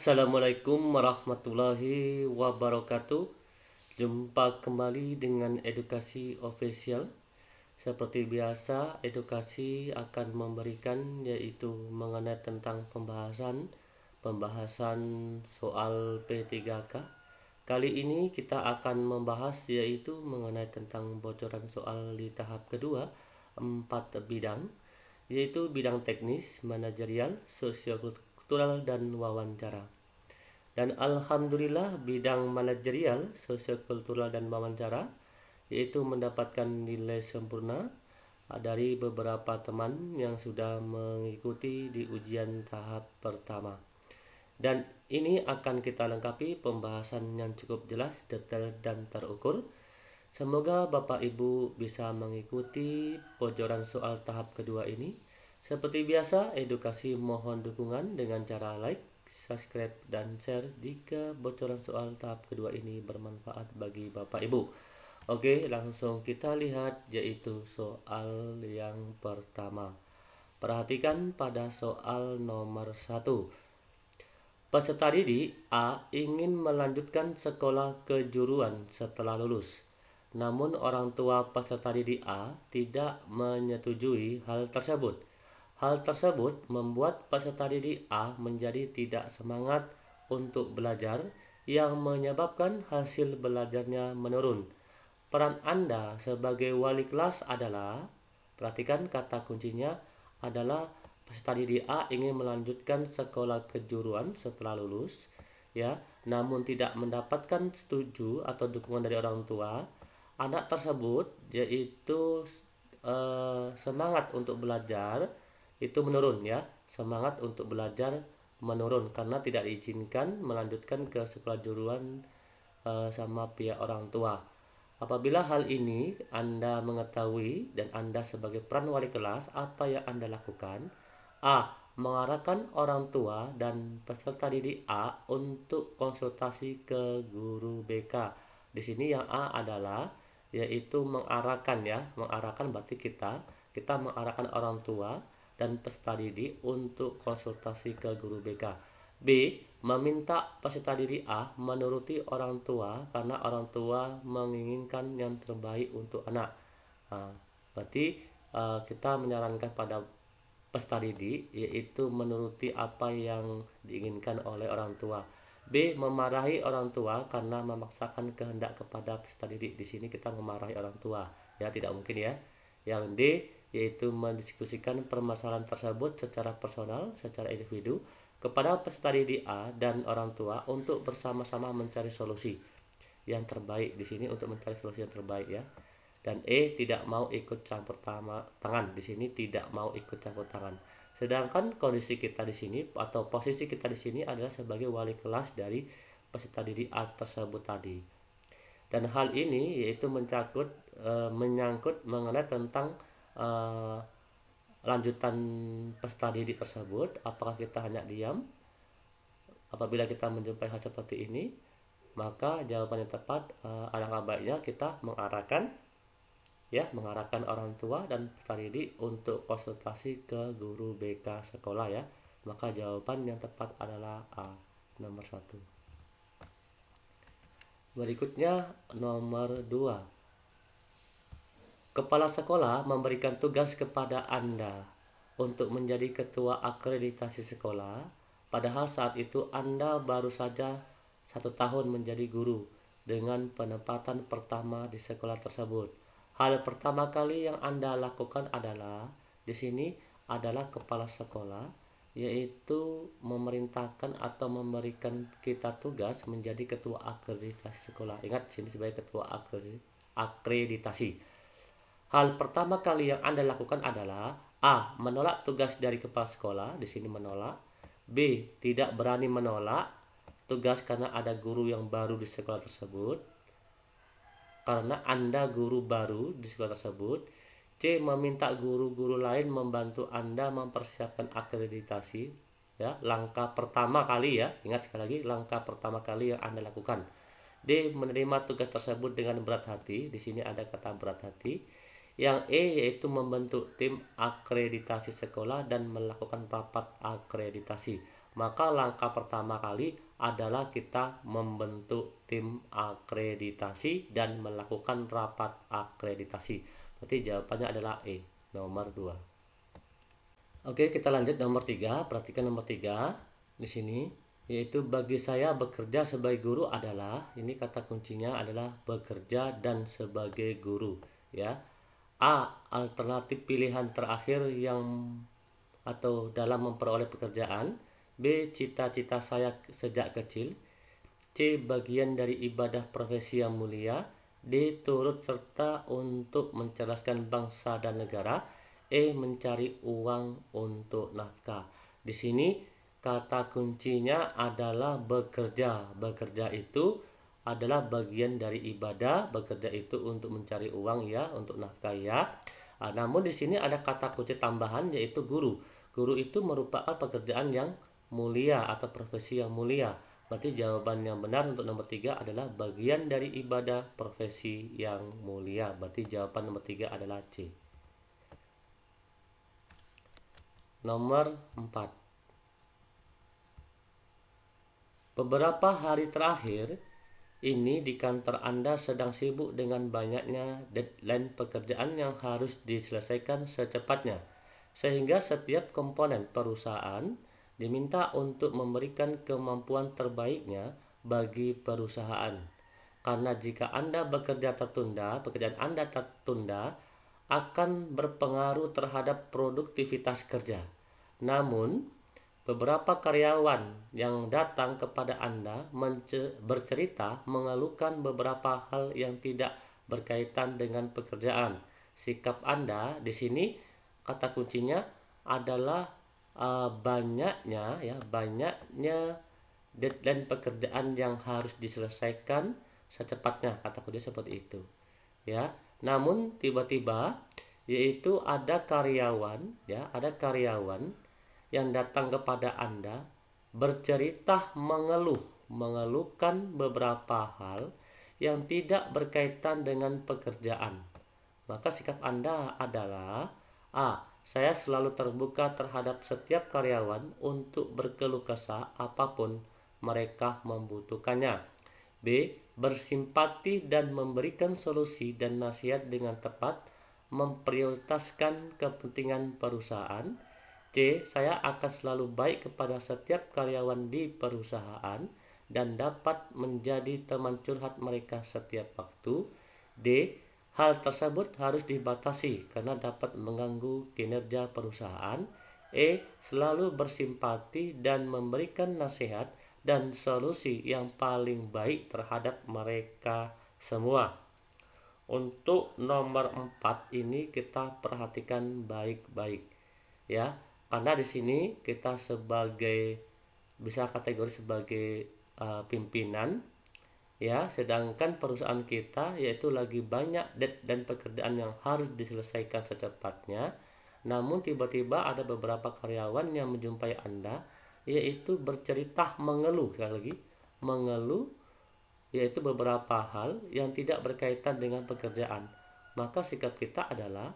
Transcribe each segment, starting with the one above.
Assalamualaikum warahmatullahi wabarakatuh. Jumpa kembali dengan edukasi official. Seperti biasa, edukasi akan memberikan yaitu mengenai tentang pembahasan soal P3K. Kali ini kita akan membahas yaitu mengenai tentang bocoran soal di tahap kedua, 4 bidang, yaitu bidang teknis, manajerial, sosiokultural, dan wawancara. Dan alhamdulillah bidang manajerial, sosiokultural, dan wawancara yaitu mendapatkan nilai sempurna dari beberapa teman yang sudah mengikuti di ujian tahap pertama. Dan ini akan kita lengkapi pembahasan yang cukup jelas, detail, dan terukur. Semoga Bapak Ibu bisa mengikuti bocoran soal tahap kedua ini. Seperti biasa, edukasi mohon dukungan dengan cara like, subscribe, dan share jika bocoran soal tahap kedua ini bermanfaat bagi Bapak Ibu. Oke, langsung kita lihat yaitu soal yang pertama. Perhatikan pada soal nomor 1. Peserta didik A ingin melanjutkan sekolah kejuruan setelah lulus. Namun orang tua peserta didik A tidak menyetujui hal tersebut. Hal tersebut membuat peserta didik A menjadi tidak semangat untuk belajar yang menyebabkan hasil belajarnya menurun. Peran Anda sebagai wali kelas adalah, perhatikan kata kuncinya adalah peserta didik A ingin melanjutkan sekolah kejuruan setelah lulus, ya, namun tidak mendapatkan setuju atau dukungan dari orang tua. Anak tersebut yaitu semangat untuk belajar itu menurun, ya, semangat untuk belajar menurun karena tidak diizinkan melanjutkan ke sekolah juruan sama pihak orang tua. Apabila hal ini Anda mengetahui dan Anda sebagai peran wali kelas, apa yang Anda lakukan? A. Mengarahkan orang tua dan peserta didik A untuk konsultasi ke guru BK. Di sini yang A adalah yaitu mengarahkan, ya. Mengarahkan berarti kita mengarahkan orang tua dan peserta didik untuk konsultasi ke guru BK. B. Meminta peserta didik A menuruti orang tua karena orang tua menginginkan yang terbaik untuk anak. Berarti kita menyarankan pada peserta didik yaitu menuruti apa yang diinginkan oleh orang tua. B. Memarahi orang tua karena memaksakan kehendak kepada peserta didik. Di sini kita memarahi orang tua, ya, tidak mungkin, ya. Yang D yaitu mendiskusikan permasalahan tersebut secara personal, secara individu kepada peserta didik A dan orang tua untuk bersama-sama mencari solusi yang terbaik. Di sini untuk mencari solusi yang terbaik, ya. Dan E tidak mau ikut campur tangan. Di sini tidak mau ikut campur tangan. Sedangkan kondisi kita di sini atau posisi kita di sini adalah sebagai wali kelas dari peserta didik A tersebut tadi. Dan hal ini yaitu menyangkut mengenai tentang lanjutan peserta didik tersebut. Apakah kita hanya diam? Apabila kita menjumpai hal seperti ini, maka jawaban yang tepat alangkah baiknya kita mengarahkan orang tua dan peserta didik untuk konsultasi ke guru BK sekolah, ya. Maka jawaban yang tepat adalah A, nomor 1. Berikutnya nomor 2. Kepala sekolah memberikan tugas kepada Anda untuk menjadi ketua akreditasi sekolah, padahal saat itu Anda baru saja 1 tahun menjadi guru dengan penempatan pertama di sekolah tersebut. Hal pertama kali yang Anda lakukan adalah, di sini adalah kepala sekolah, yaitu memerintahkan atau memberikan kita tugas menjadi ketua akreditasi sekolah. Ingat, sini sebagai ketua akreditasi. Hal pertama kali yang Anda lakukan adalah A. Menolak tugas dari kepala sekolah. Di sini menolak. B. Tidak berani menolak tugas karena ada guru yang baru di sekolah tersebut. Karena Anda guru baru di sekolah tersebut. C. Meminta guru-guru lain membantu Anda mempersiapkan akreditasi, ya. Langkah pertama kali, ya. Ingat sekali lagi, langkah pertama kali yang Anda lakukan. D. Menerima tugas tersebut dengan berat hati. Di sini ada kata berat hati. Yang E yaitu membentuk tim akreditasi sekolah dan melakukan rapat akreditasi. Maka langkah pertama kali adalah kita membentuk tim akreditasi dan melakukan rapat akreditasi. Berarti jawabannya adalah E, nomor 2. Oke, kita lanjut nomor 3. Perhatikan nomor 3 di sini, yaitu bagi saya bekerja sebagai guru adalah, ini kata kuncinya adalah bekerja dan sebagai guru, ya. A, alternatif pilihan terakhir yang atau dalam memperoleh pekerjaan. B, cita-cita saya sejak kecil. C, bagian dari ibadah profesi yang mulia. D, turut serta untuk mencerdaskan bangsa dan negara. E, mencari uang untuk nafkah. Di sini kata kuncinya adalah bekerja. Bekerja itu adalah bagian dari ibadah. Bekerja itu untuk mencari uang, ya, untuk nafkah, ya. Namun di sini ada kata kunci tambahan, yaitu guru. Guru itu merupakan pekerjaan yang mulia atau profesi yang mulia. Berarti jawaban yang benar untuk nomor 3 adalah bagian dari ibadah profesi yang mulia. Berarti jawaban nomor 3 adalah C. Nomor 4. Beberapa hari terakhir ini di kantor Anda sedang sibuk dengan banyaknya deadline pekerjaan yang harus diselesaikan secepatnya, sehingga setiap komponen perusahaan diminta untuk memberikan kemampuan terbaiknya bagi perusahaan. Karena jika Anda pekerjaan Anda tertunda akan berpengaruh terhadap produktivitas kerja. Namun, beberapa karyawan yang datang kepada Anda bercerita mengeluhkan beberapa hal yang tidak berkaitan dengan pekerjaan. Sikap Anda di sini kata kuncinya adalah banyaknya deadline pekerjaan yang harus diselesaikan secepatnya, kata kunci seperti itu, ya. Namun tiba-tiba yaitu ada karyawan yang datang kepada Anda bercerita mengeluhkan beberapa hal yang tidak berkaitan dengan pekerjaan. Maka sikap Anda adalah A, saya selalu terbuka terhadap setiap karyawan untuk berkeluh kesah apapun mereka membutuhkannya. B, bersimpati dan memberikan solusi dan nasihat dengan tepat, memprioritaskan kepentingan perusahaan. C, saya akan selalu baik kepada setiap karyawan di perusahaan dan dapat menjadi teman curhat mereka setiap waktu. D, hal tersebut harus dibatasi karena dapat mengganggu kinerja perusahaan. E, selalu bersimpati dan memberikan nasihat dan solusi yang paling baik terhadap mereka semua. Untuk nomor 4 ini kita perhatikan baik-baik, ya. Karena di sini kita bisa kategori sebagai pimpinan, ya, sedangkan perusahaan kita yaitu lagi banyak deadline pekerjaan yang harus diselesaikan secepatnya. Namun tiba-tiba ada beberapa karyawan yang menjumpai Anda yaitu bercerita mengeluh, yaitu beberapa hal yang tidak berkaitan dengan pekerjaan. Maka sikap kita adalah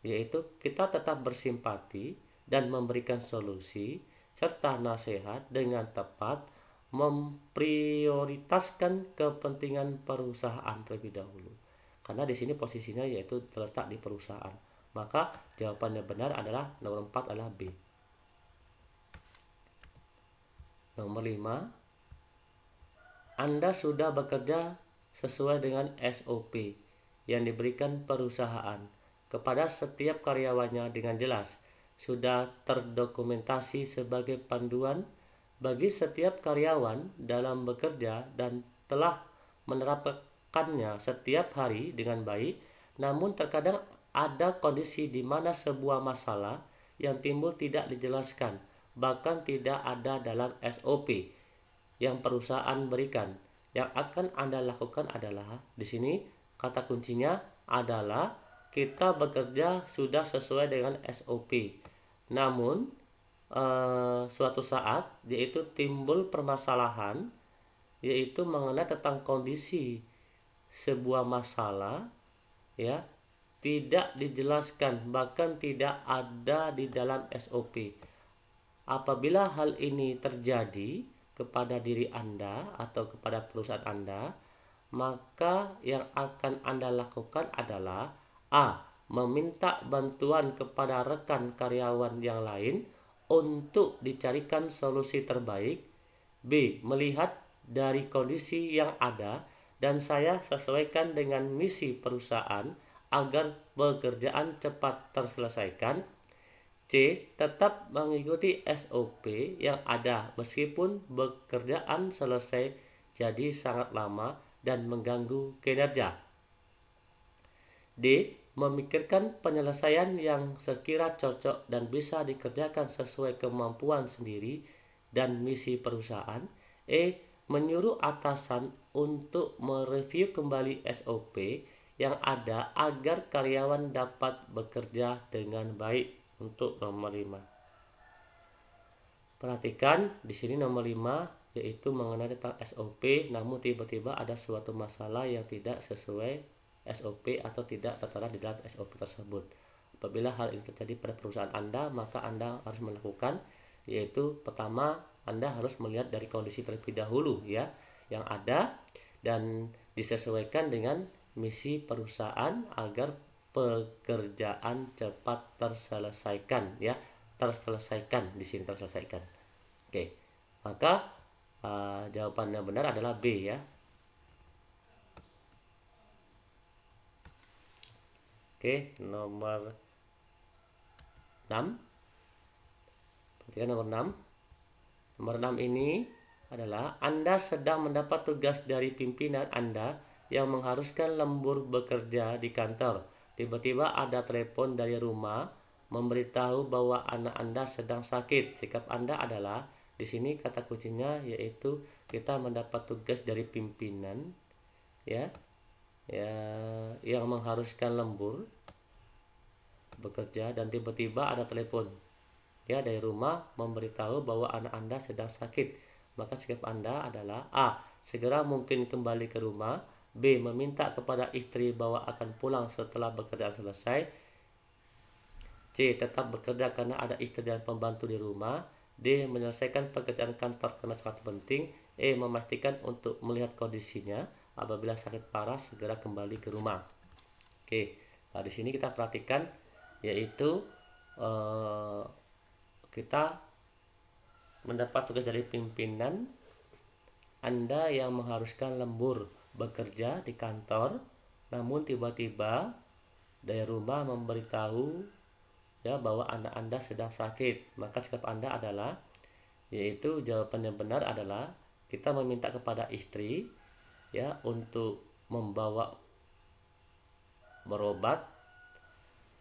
yaitu kita tetap bersimpati dan memberikan solusi serta nasihat dengan tepat, memprioritaskan kepentingan perusahaan terlebih dahulu. Karena di sini posisinya yaitu terletak di perusahaan. Maka jawabannya benar adalah nomor 4 adalah B. Nomor 5. Anda sudah bekerja sesuai dengan SOP yang diberikan perusahaan kepada setiap karyawannya dengan jelas. Sudah terdokumentasi sebagai panduan bagi setiap karyawan dalam bekerja dan telah menerapkannya setiap hari dengan baik. Namun terkadang ada kondisi di mana sebuah masalah yang timbul tidak dijelaskan, bahkan tidak ada dalam SOP yang perusahaan berikan. Yang akan Anda lakukan adalah di sini kata kuncinya adalah kita bekerja sudah sesuai dengan SOP. Namun suatu saat yaitu timbul permasalahan yaitu mengenai tentang kondisi sebuah masalah, ya, tidak dijelaskan bahkan tidak ada di dalam SOP. apabila hal ini terjadi kepada diri Anda atau kepada perusahaan Anda, maka yang akan Anda lakukan adalah A. Meminta bantuan kepada rekan karyawan yang lain untuk dicarikan solusi terbaik. B. Melihat dari kondisi yang ada dan saya sesuaikan dengan misi perusahaan agar pekerjaan cepat terselesaikan. C. Tetap mengikuti SOP yang ada meskipun pekerjaan selesai jadi sangat lama dan mengganggu kinerja. D. Memikirkan penyelesaian yang sekira cocok dan bisa dikerjakan sesuai kemampuan sendiri dan misi perusahaan. E. Menyuruh atasan untuk mereview kembali SOP yang ada agar karyawan dapat bekerja dengan baik. Untuk nomor 5. Perhatikan di sini nomor 5 yaitu mengenai tentang SOP, namun tiba-tiba ada suatu masalah yang tidak sesuai SOP atau tidak tertera di dalam SOP tersebut. Apabila hal ini terjadi pada perusahaan Anda, maka Anda harus melakukan, yaitu pertama Anda harus melihat dari kondisi terlebih dahulu ya yang ada dan disesuaikan dengan misi perusahaan agar pekerjaan cepat terselesaikan ya, terselesaikan di sini terselesaikan. Oke, maka jawaban yang benar adalah B ya. Oke, nomor 6. Perhatikan nomor 6. Nomor 6 ini adalah Anda sedang mendapat tugas dari pimpinan Anda yang mengharuskan lembur bekerja di kantor. Tiba-tiba ada telepon dari rumah memberitahu bahwa anak Anda sedang sakit. Sikap Anda adalah, di sini kata kuncinya yaitu kita mendapat tugas dari pimpinan ya yang mengharuskan lembur bekerja dan tiba-tiba ada telepon ya dari rumah memberitahu bahwa anak Anda sedang sakit. Maka sikap Anda adalah A. Segera mungkin kembali ke rumah. B. Meminta kepada istri bahwa akan pulang setelah pekerjaan selesai. C. Tetap bekerja karena ada istri dan pembantu di rumah. D. Menyelesaikan pekerjaan kantor karena sangat penting. E. Memastikan untuk melihat kondisinya. Apabila sakit parah segera kembali ke rumah. Oke, nah di sini kita perhatikan yaitu kita mendapat tugas dari pimpinan Anda yang mengharuskan lembur bekerja di kantor, namun tiba-tiba dari rumah memberitahu ya bahwa anak Anda sedang sakit. Maka sikap Anda adalah, yaitu jawaban yang benar adalah kita meminta kepada istri ya untuk membawa berobat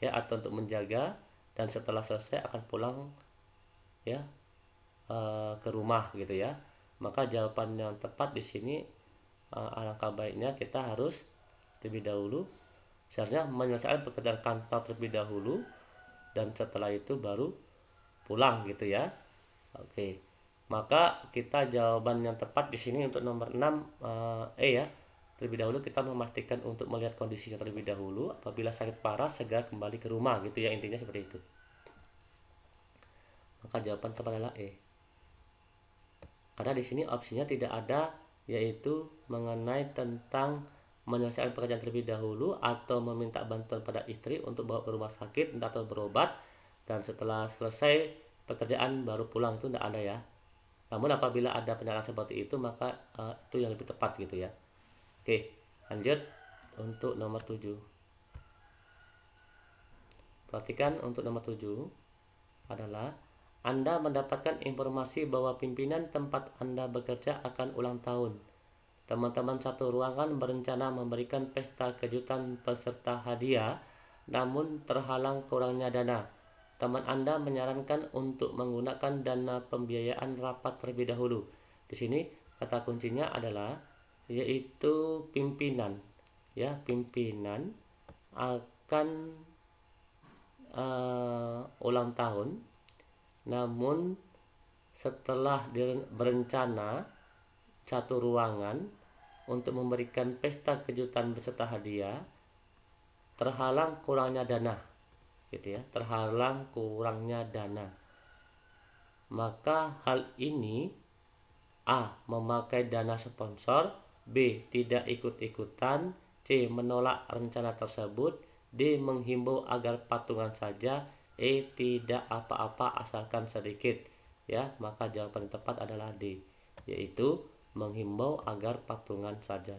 ya atau untuk menjaga, dan setelah selesai akan pulang ya ke rumah gitu ya. Maka jawaban yang tepat di sini alangkah baiknya kita harus terlebih dahulu seharusnya menyelesaikan pekerjaan kantor terlebih dahulu dan setelah itu baru pulang gitu ya. Oke, maka kita jawaban yang tepat di sini untuk nomor 6 ya. Terlebih dahulu kita memastikan untuk melihat kondisinya terlebih dahulu. Apabila sakit parah segera kembali ke rumah gitu ya, intinya seperti itu. Maka jawaban tepat adalah E. Karena di sini opsinya tidak ada, yaitu mengenai tentang menyelesaikan pekerjaan terlebih dahulu atau meminta bantuan pada istri untuk bawa ke rumah sakit atau berobat dan setelah selesai pekerjaan baru pulang, itu tidak ada ya. Namun apabila ada pernyataan seperti itu maka itu yang lebih tepat gitu ya. Oke, lanjut untuk nomor 7. Perhatikan untuk nomor 7 adalah Anda mendapatkan informasi bahwa pimpinan tempat Anda bekerja akan ulang tahun. Teman-teman satu ruangan berencana memberikan pesta kejutan peserta hadiah, namun terhalang kurangnya dana. Teman Anda menyarankan untuk menggunakan dana pembiayaan rapat terlebih dahulu. Di sini kata kuncinya adalah yaitu pimpinan ya, pimpinan akan ulang tahun, namun setelah berencana satu ruangan untuk memberikan pesta kejutan beserta hadiah, terhalang kurangnya dana gitu ya, terhalang kurangnya dana. maka hal ini A. Memakai dana sponsor, B. Tidak ikut-ikutan, C. Menolak rencana tersebut, D. Menghimbau agar patungan saja, E. Tidak apa-apa asalkan sedikit. Ya, maka jawaban yang tepat adalah D, yaitu menghimbau agar patungan saja.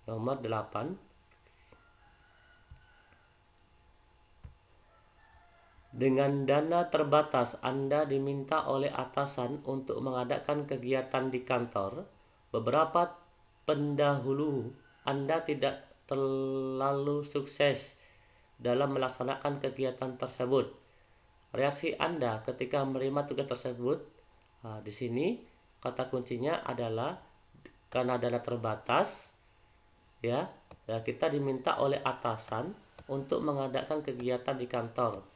Nomor 8. Dengan dana terbatas, Anda diminta oleh atasan untuk mengadakan kegiatan di kantor. Beberapa pendahulu Anda tidak terlalu sukses dalam melaksanakan kegiatan tersebut. Reaksi Anda ketika menerima tugas tersebut, di sini kata kuncinya adalah karena dana terbatas, ya kita diminta oleh atasan untuk mengadakan kegiatan di kantor.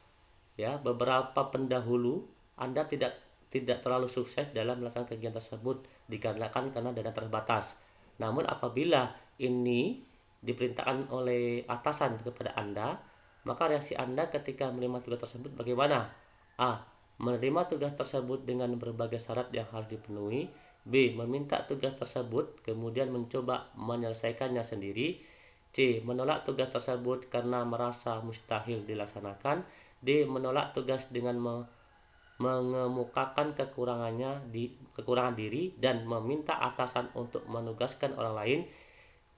Ya, beberapa pendahulu Anda tidak terlalu sukses dalam melaksanakan kegiatan tersebut dikarenakan karena dana terbatas. Namun apabila ini diperintahkan oleh atasan kepada Anda, maka reaksi Anda ketika menerima tugas tersebut bagaimana? A. Menerima tugas tersebut dengan berbagai syarat yang harus dipenuhi. B. Meminta tugas tersebut kemudian mencoba menyelesaikannya sendiri. C. Menolak tugas tersebut karena merasa mustahil dilaksanakan. D. Menolak tugas dengan mengemukakan kekurangan diri dan meminta atasan untuk menugaskan orang lain.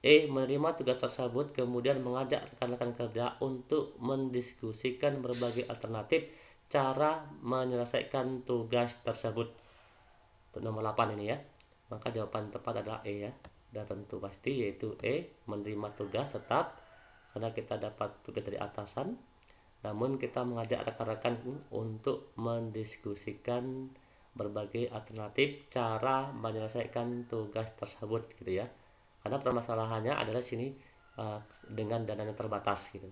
E. Menerima tugas tersebut kemudian mengajak rekan-rekan kerja untuk mendiskusikan berbagai alternatif cara menyelesaikan tugas tersebut. Untuk nomor 8 ini ya, maka jawaban tepat adalah E ya, dan tentu pasti yaitu E. Menerima tugas tetap karena kita dapat tugas dari atasan, namun kita mengajak rekan-rekan untuk mendiskusikan berbagai alternatif cara menyelesaikan tugas tersebut gitu ya, karena permasalahannya adalah sini dengan dananya terbatas gitu.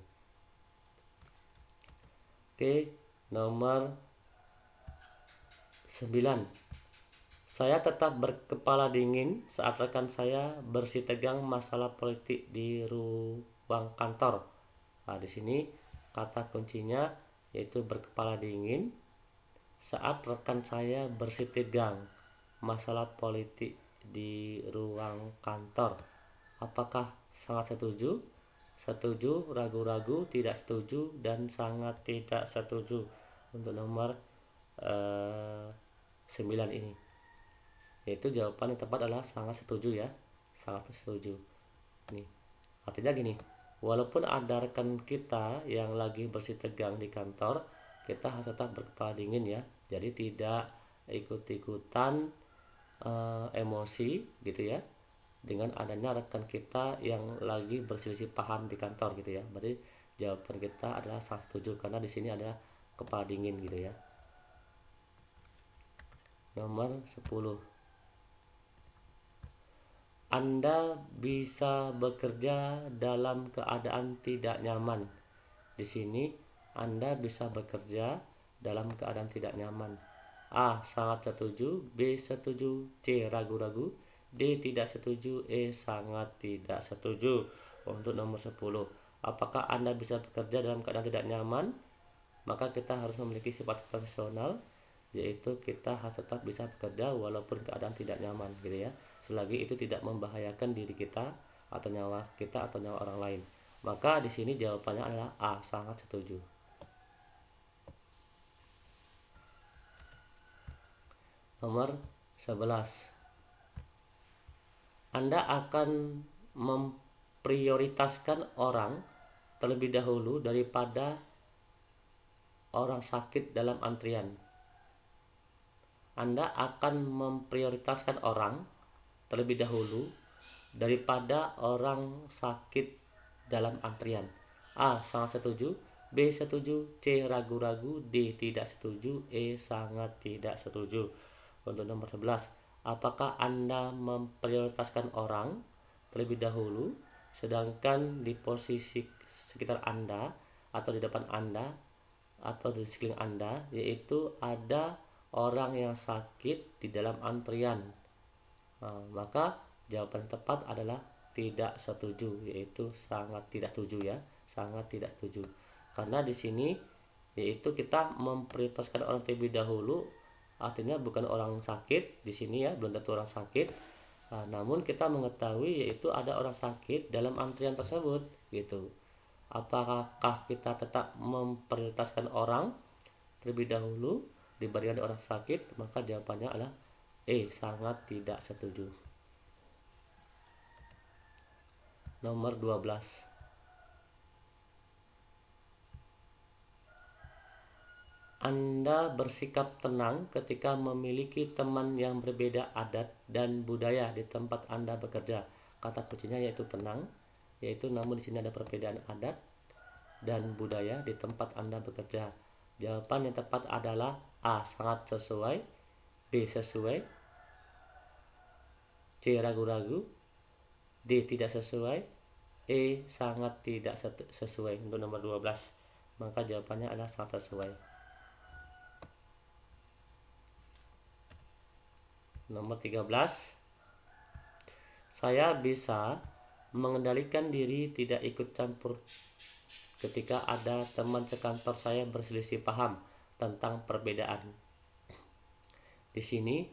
Oke, nomor 9. Saya tetap berkepala dingin saat rekan saya bersitegang masalah politik di ruang kantor. Di sini kata kuncinya yaitu berkepala dingin saat rekan saya bersitegang masalah politik di ruang kantor. Apakah sangat setuju, setuju, ragu-ragu, tidak setuju, dan sangat tidak setuju untuk nomor 9 ini? Yaitu jawaban yang tepat adalah sangat setuju ya, sangat setuju. Nih, artinya gini, walaupun ada rekan kita yang lagi bersitegang di kantor, kita harus tetap berkepala dingin ya. Jadi tidak ikut-ikutan emosi gitu ya, dengan adanya rekan kita yang lagi berselisih paham di kantor gitu ya. Berarti jawaban kita adalah sangat setuju karena di sini ada kepala dingin gitu ya. Nomor 10. Anda bisa bekerja dalam keadaan tidak nyaman. Di sini Anda bisa bekerja dalam keadaan tidak nyaman. A. Sangat setuju, B. Setuju, C. Ragu-ragu, D. Tidak setuju, E. Sangat tidak setuju. Untuk nomor 10, apakah Anda bisa bekerja dalam keadaan tidak nyaman? Maka kita harus memiliki sifat profesional, yaitu kita harus tetap bisa bekerja walaupun keadaan tidak nyaman gitu ya, selagi itu tidak membahayakan diri kita atau nyawa kita atau nyawa orang lain. Maka di sini jawabannya adalah A. Sangat setuju. Nomor 11. Anda akan memprioritaskan orang terlebih dahulu daripada orang sakit dalam antrian. Anda akan memprioritaskan orang terlebih dahulu daripada orang sakit dalam antrian. A. Sangat setuju, B. Setuju, C. Ragu-ragu, D. Tidak setuju, E. Sangat tidak setuju. Untuk nomor 11, apakah Anda memprioritaskan orang terlebih dahulu sedangkan di posisi sekitar Anda atau di depan Anda atau di sekeliling Anda yaitu ada orang yang sakit di dalam antrian? Maka jawaban tepat adalah tidak setuju, yaitu sangat tidak setuju ya, sangat tidak setuju. Karena di sini yaitu kita memprioritaskan orang terlebih dahulu, artinya bukan orang sakit di sini ya, belum tentu orang sakit. Namun kita mengetahui yaitu ada orang sakit dalam antrian tersebut gitu. Apakah kita tetap memprioritaskan orang terlebih dahulu dibandingkan orang sakit? Maka jawabannya adalah sangat tidak setuju. Nomor 12. Anda bersikap tenang ketika memiliki teman yang berbeda adat dan budaya di tempat Anda bekerja. Kata kuncinya yaitu tenang, yaitu namun di sini ada perbedaan adat dan budaya di tempat Anda bekerja. Jawaban yang tepat adalah A. Sangat sesuai, B. Sesuai, C. Ragu-ragu, D. Tidak sesuai, E. Sangat tidak sesuai. Untuk nomor 12, maka jawabannya adalah sangat sesuai. Nomor 13, saya bisa mengendalikan diri tidak ikut campur ketika ada teman sekantor saya berselisih paham tentang perbedaan. Di sini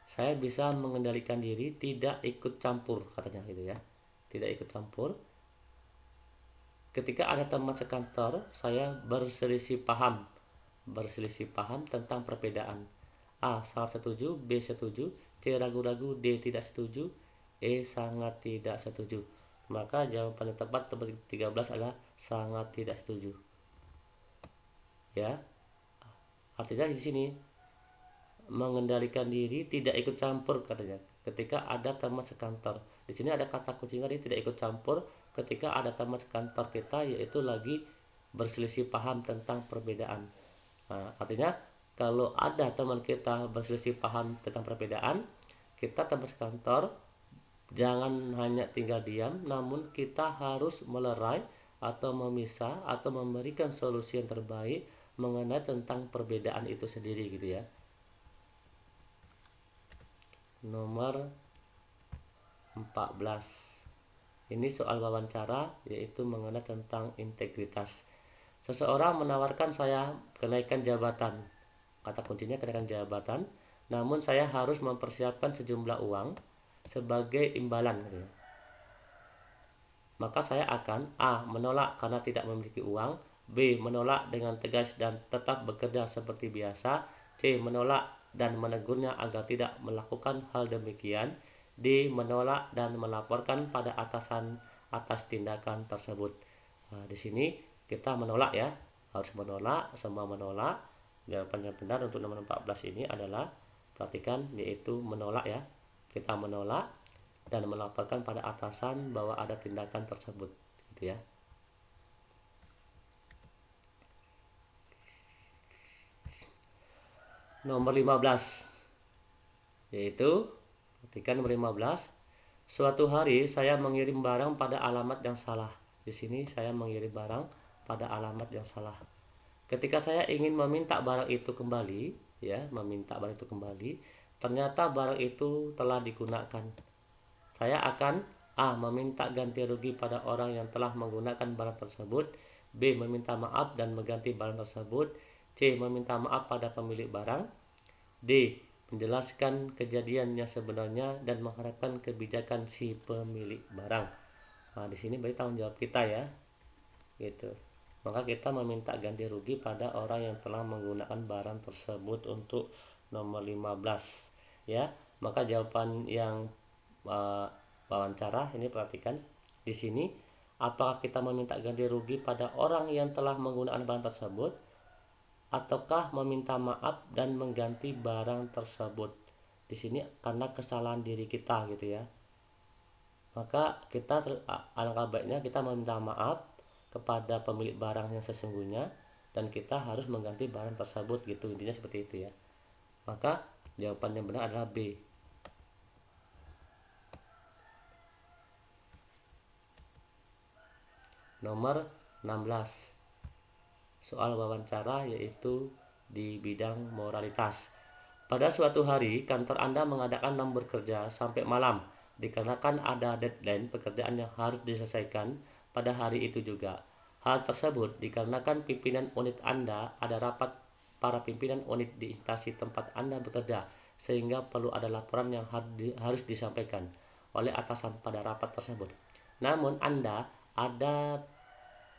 saya bisa mengendalikan diri tidak ikut campur, katanya gitu ya. Tidak ikut campur ketika ada teman sekantor saya berselisih paham tentang perbedaan. A. Sangat setuju, B. Setuju, C. Ragu-ragu, D. Tidak setuju, E. Sangat tidak setuju. Maka jawaban yang tepat nomor 13 adalah sangat tidak setuju. Ya. Artinya di sini mengendalikan diri tidak ikut campur, katanya. Ketika ada teman sekantor. Di sini ada kata kuncinya tadi, tidak ikut campur ketika ada teman sekantor kita yaitu lagi berselisih paham tentang perbedaan. Artinya kalau ada teman kita berselisih paham tentang perbedaan, kita teman sekantor jangan hanya tinggal diam, namun kita harus melerai atau memisah atau memberikan solusi yang terbaik mengenai tentang perbedaan itu sendiri gitu ya. Nomor 14. Ini soal wawancara yaitu mengenai tentang integritas. Seseorang menawarkan saya kenaikan jabatan. Kata kuncinya kenaikan jabatan, namun saya harus mempersiapkan sejumlah uang sebagai imbalan. Maka saya akan A. menolak karena tidak memiliki uang, B. menolak dengan tegas dan tetap bekerja seperti biasa, C. menolak dan menegurnya agar tidak melakukan hal demikian, D. menolak dan melaporkan pada atasan atas tindakan tersebut. Di sini kita menolak ya, harus menolak, semua menolak. Jawaban yang benar untuk nomor 14 ini adalah, perhatikan, yaitu menolak ya. Kita menolak dan melaporkan pada atasan bahwa ada tindakan tersebut gitu ya. Nomor 15 yaitu, perhatikan nomor 15, suatu hari saya mengirim barang pada alamat yang salah. Di sini saya mengirim barang pada alamat yang salah. Ketika saya ingin meminta barang itu kembali, ternyata barang itu telah digunakan. Saya akan A. meminta ganti rugi pada orang yang telah menggunakan barang tersebut, B. meminta maaf dan mengganti barang tersebut, C. meminta maaf pada pemilik barang, D. menjelaskan kejadian yang sebenarnya dan mengharapkan kebijakan si pemilik barang. Di sini berarti tanggung jawab kita ya, gitu. Maka kita meminta ganti rugi pada orang yang telah menggunakan barang tersebut untuk nomor 15 ya. Maka jawaban yang wawancara ini, perhatikan di sini, apakah kita meminta ganti rugi pada orang yang telah menggunakan barang tersebut ataukah meminta maaf dan mengganti barang tersebut. Di sini karena kesalahan diri kita gitu ya. Maka kita alangkah baiknya kita meminta maaf kepada pemilik barang yang sesungguhnya dan kita harus mengganti barang tersebut gitu, intinya seperti itu ya. Maka jawaban yang benar adalah B. Nomor 16 soal wawancara yaitu di bidang moralitas. Pada suatu hari kantor Anda mengadakan lembur kerja sampai malam dikarenakan ada deadline pekerjaan yang harus diselesaikan pada hari itu juga. Hal tersebut dikarenakan pimpinan unit Anda ada rapat para pimpinan unit di instansi tempat Anda bekerja, sehingga perlu ada laporan yang harus disampaikan oleh atasan pada rapat tersebut. Namun Anda ada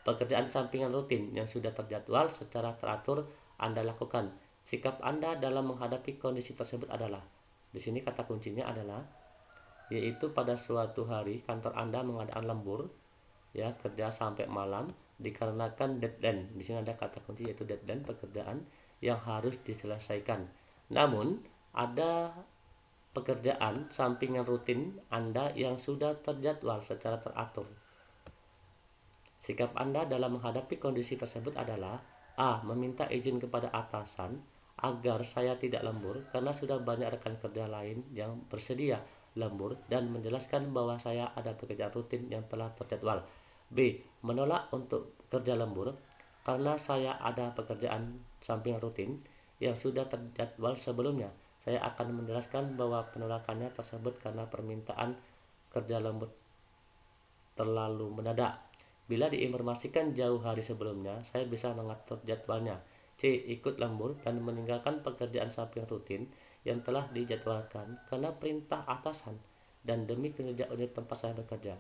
pekerjaan sampingan rutin yang sudah terjadwal secara teratur Anda lakukan. Sikap Anda dalam menghadapi kondisi tersebut adalah, di sini kata kuncinya adalah, yaitu pada suatu hari kantor Anda mengadakan lembur, ya, kerja sampai malam dikarenakan deadline. Di sini ada kata kunci yaitu deadline pekerjaan yang harus diselesaikan. Namun ada pekerjaan sampingan rutin Anda yang sudah terjadwal secara teratur. Sikap Anda dalam menghadapi kondisi tersebut adalah A. Meminta izin kepada atasan agar saya tidak lembur karena sudah banyak rekan kerja lain yang bersedia lembur dan menjelaskan bahwa saya ada pekerjaan rutin yang telah terjadwal. B. Menolak untuk kerja lembur karena saya ada pekerjaan sampingan rutin yang sudah terjadwal sebelumnya. Saya akan menjelaskan bahwa penolakannya tersebut karena permintaan kerja lembur terlalu mendadak. Bila diinformasikan jauh hari sebelumnya, saya bisa mengatur jadwalnya. C. Ikut lembur dan meninggalkan pekerjaan sampingan rutin yang telah dijadwalkan karena perintah atasan dan demi kinerja unit tempat saya bekerja.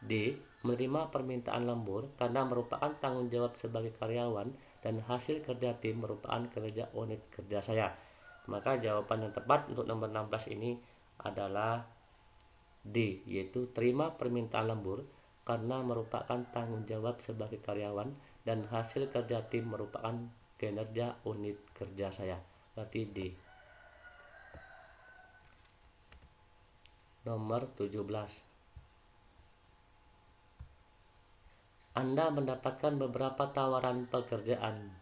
D. Menerima permintaan lembur karena merupakan tanggung jawab sebagai karyawan dan hasil kerja tim merupakan kerja unit kerja saya. Maka jawaban yang tepat untuk nomor 16 ini adalah D, yaitu terima permintaan lembur karena merupakan tanggung jawab sebagai karyawan dan hasil kerja tim merupakan kinerja unit kerja saya. Berarti D. Nomor 17. Anda mendapatkan beberapa tawaran pekerjaan,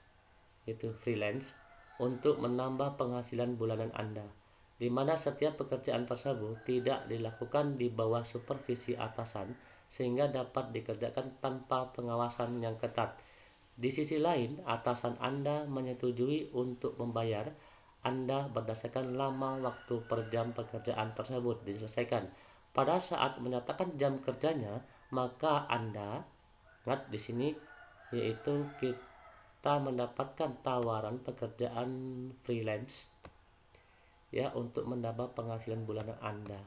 yaitu freelance, untuk menambah penghasilan bulanan Anda, di mana setiap pekerjaan tersebut tidak dilakukan di bawah supervisi atasan sehingga dapat dikerjakan tanpa pengawasan yang ketat. Di sisi lain, atasan Anda menyetujui untuk membayar Anda berdasarkan lama waktu per jam pekerjaan tersebut diselesaikan. Pada saat menyatakan jam kerjanya, maka Anda, ingat di sini, yaitu kita mendapatkan tawaran pekerjaan freelance, ya, untuk menambah penghasilan bulanan Anda.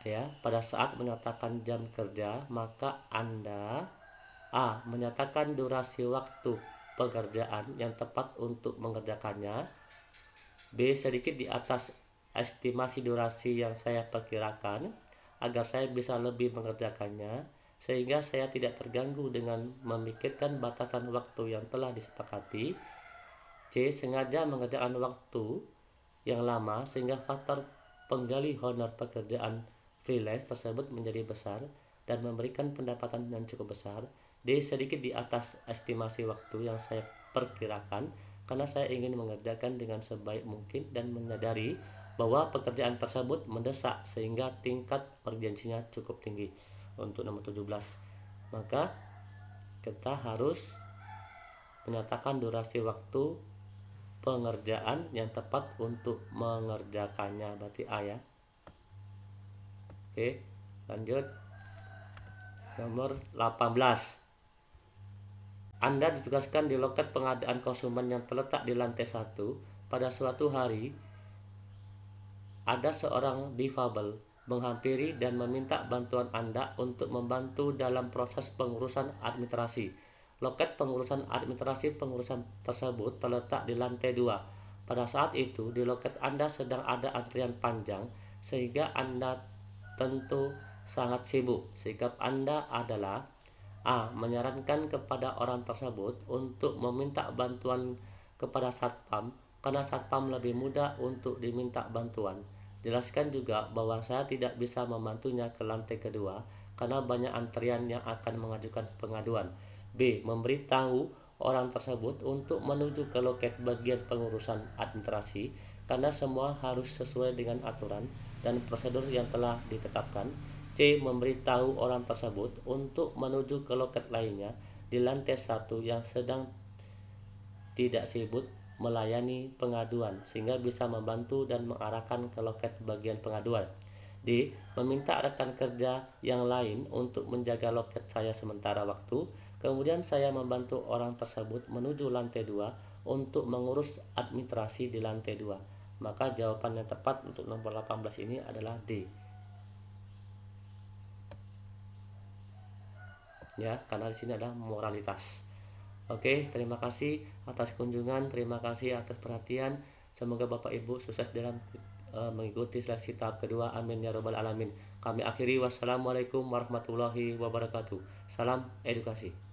Ya, pada saat menyatakan jam kerja, maka Anda A. Menyatakan durasi waktu pekerjaan yang tepat untuk mengerjakannya. B. Sedikit di atas estimasi durasi yang saya perkirakan agar saya bisa lebih mengerjakannya, sehingga saya tidak terganggu dengan memikirkan batasan waktu yang telah disepakati. C. Sengaja mengerjakan waktu yang lama sehingga faktor penggali honor pekerjaan freelance tersebut menjadi besar dan memberikan pendapatan yang cukup besar. D. Sedikit di atas estimasi waktu yang saya perkirakan karena saya ingin mengerjakan dengan sebaik mungkin dan menyadari bahwa pekerjaan tersebut mendesak sehingga tingkat urgensinya cukup tinggi. Untuk nomor 17, maka kita harus menyatakan durasi waktu pengerjaan yang tepat untuk mengerjakannya, berarti A, ya. Oke, lanjut. Nomor 18. Anda ditugaskan di loket pengadaan konsumen yang terletak di lantai 1. Pada suatu hari, ada seorang difabel menghampiri dan meminta bantuan Anda untuk membantu dalam proses pengurusan administrasi. Loket pengurusan administrasi pengurusan tersebut terletak di lantai 2. Pada saat itu, di loket Anda sedang ada antrian panjang, sehingga Anda tentu sangat sibuk. Sikap Anda adalah A. Menyarankan kepada orang tersebut untuk meminta bantuan kepada satpam karena satpam lebih mudah untuk diminta bantuan. Jelaskan juga bahwa saya tidak bisa membantunya ke lantai kedua karena banyak antrian yang akan mengajukan pengaduan. B. Memberitahu orang tersebut untuk menuju ke loket bagian pengurusan administrasi karena semua harus sesuai dengan aturan dan prosedur yang telah ditetapkan. C. Memberitahu orang tersebut untuk menuju ke loket lainnya di lantai 1 yang sedang tidak sibuk melayani pengaduan sehingga bisa membantu dan mengarahkan ke loket bagian pengaduan. D. Meminta rekan kerja yang lain untuk menjaga loket saya sementara waktu. Kemudian saya membantu orang tersebut menuju lantai 2 untuk mengurus administrasi di lantai 2. Maka jawaban yang tepat untuk nomor 18 ini adalah D. Ya, karena di sini ada moralitas. Oke, terima kasih atas kunjungan, terima kasih atas perhatian. Semoga Bapak Ibu sukses dalam mengikuti seleksi tahap kedua. Amin ya robbal alamin. Kami akhiri, wassalamualaikum warahmatullahi wabarakatuh. Salam edukasi.